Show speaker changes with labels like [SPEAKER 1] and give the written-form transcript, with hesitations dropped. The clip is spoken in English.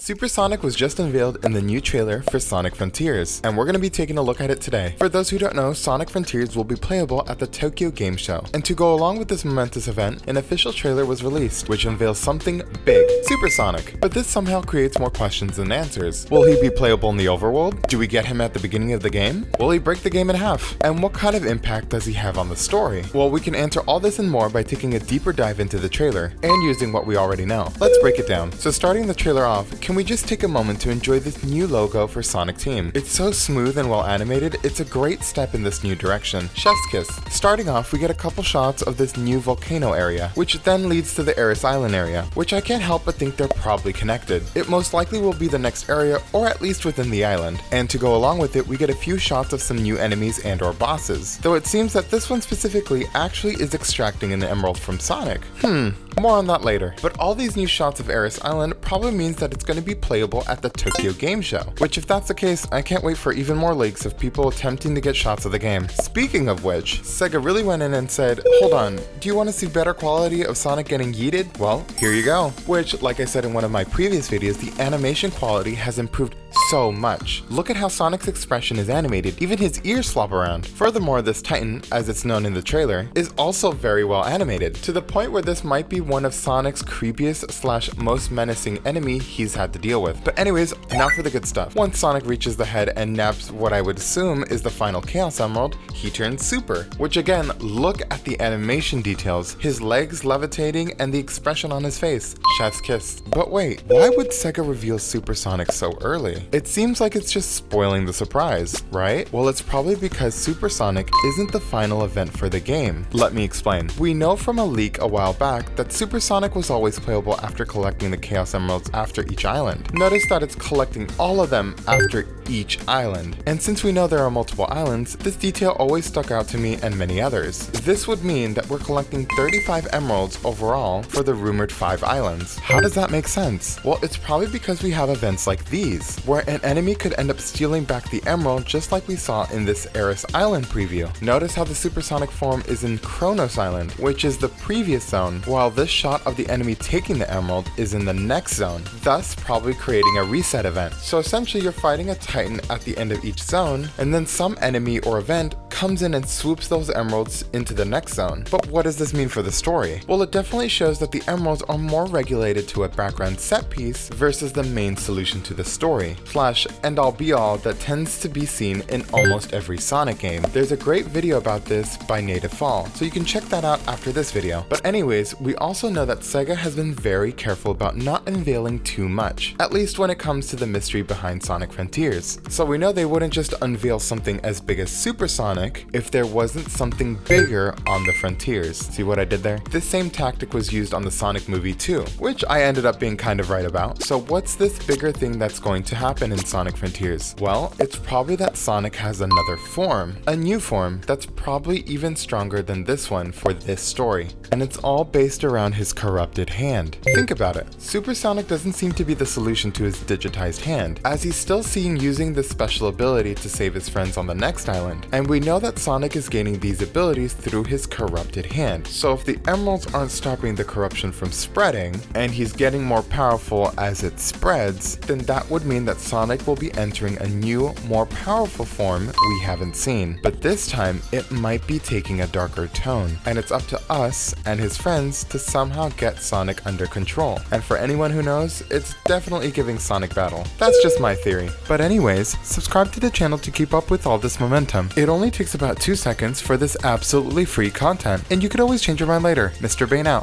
[SPEAKER 1] Supersonic was just unveiled in the new trailer for Sonic Frontiers, and we're going to be taking a look at it today. For those who don't know, Sonic Frontiers will be playable at the Tokyo Game Show, and to go along with this momentous event, an official trailer was released, which unveils something big, Supersonic. But this somehow creates more questions than answers. Will he be playable in the overworld? Do we get him at the beginning of the game? Will he break the game in half? And what kind of impact does he have on the story? Well, we can answer all this and more by taking a deeper dive into the trailer, and using what we already know. Let's break it down. So starting the trailer off, can we just take a moment to enjoy this new logo for Sonic Team? It's so smooth and well animated, it's a great step in this new direction. Chef's kiss. Starting off, we get a couple shots of this new volcano area, which then leads to the Aris Island area, which I can't help but think they're probably connected. It most likely will be the next area, or at least within the island. And to go along with it, we get a few shots of some new enemies and or bosses. Though it seems that this one specifically actually is extracting an emerald from Sonic. More on that later. But all these new shots of Aris Island probably means that it's going to be playable at the Tokyo Game Show, which if that's the case, I can't wait for even more leaks of people attempting to get shots of the game. Speaking of which, Sega really went in and said, hold on, do you want to see better quality of Sonic getting yeeted? Well, here you go. Which, like I said in one of my previous videos, the animation quality has improved so much. Look at how Sonic's expression is animated, even his ears flop around. Furthermore, this Titan, as it's known in the trailer, is also very well animated, to the point where this might be one of Sonic's creepiest / most menacing enemy he's had to deal with. But anyways, now for the good stuff. Once Sonic reaches the head and naps what I would assume is the final Chaos Emerald, he turns super. Which again, look at the animation details, his legs levitating and the expression on his face. Chef's kiss. But wait, why would Sega reveal Supersonic so early? It seems like it's just spoiling the surprise, right? Well, it's probably because Supersonic isn't the final event for the game. Let me explain. We know from a leak a while back that Supersonic was always playable after collecting the Chaos Emeralds after each island. Notice that it's collecting all of them after each island. And since we know there are multiple islands, this detail always stuck out to me and many others. This would mean that we're collecting 35 emeralds overall for the rumored 5 islands. How does that make sense? Well, it's probably because we have events like these, where an enemy could end up stealing back the emerald just like we saw in this Aris Island preview. Notice how the Supersonic form is in Kronos Island, which is the previous zone, while this shot of the enemy taking the emerald is in the next zone, thus probably creating a reset event. So essentially you're fighting a Titan at the end of each zone, and then some enemy or event comes in and swoops those emeralds into the next zone. But what does this mean for the story? Well, it definitely shows that the emeralds are more regulated to a background set piece versus the main solution to the story, / end all be all that tends to be seen in almost every Sonic game. There's a great video about this by Native Fall, so you can check that out after this video. But anyways, we also know that Sega has been very careful about not unveiling too much, at least when it comes to the mystery behind Sonic Frontiers. So we know they wouldn't just unveil something as big as Supersonic if there wasn't something bigger on the Frontiers. See what I did there? This same tactic was used on the Sonic movie too, which I ended up being kind of right about. So what's this bigger thing that's going to happen in Sonic Frontiers? Well, it's probably that Sonic has another form, a new form that's probably even stronger than this one for this story. And it's all based around his corrupted hand. Think about it. Supersonic doesn't seem to be the solution to his digitized hand, as he's still seen using this special ability to save his friends on the next island. And we know that Sonic is gaining these abilities through his corrupted hand. So if the emeralds aren't stopping the corruption from spreading, and he's getting more powerful as it spreads, then that would mean that Sonic will be entering a new, more powerful form we haven't seen. But this time, it might be taking a darker tone, and it's up to us and his friends to somehow get Sonic under control. And for anyone who knows, it's definitely giving Sonic battle. That's just my theory. But anyways, subscribe to the channel to keep up with all this momentum. It only takes about 2 seconds for this absolutely free content, and you could always change your mind later. Mr. Bane out.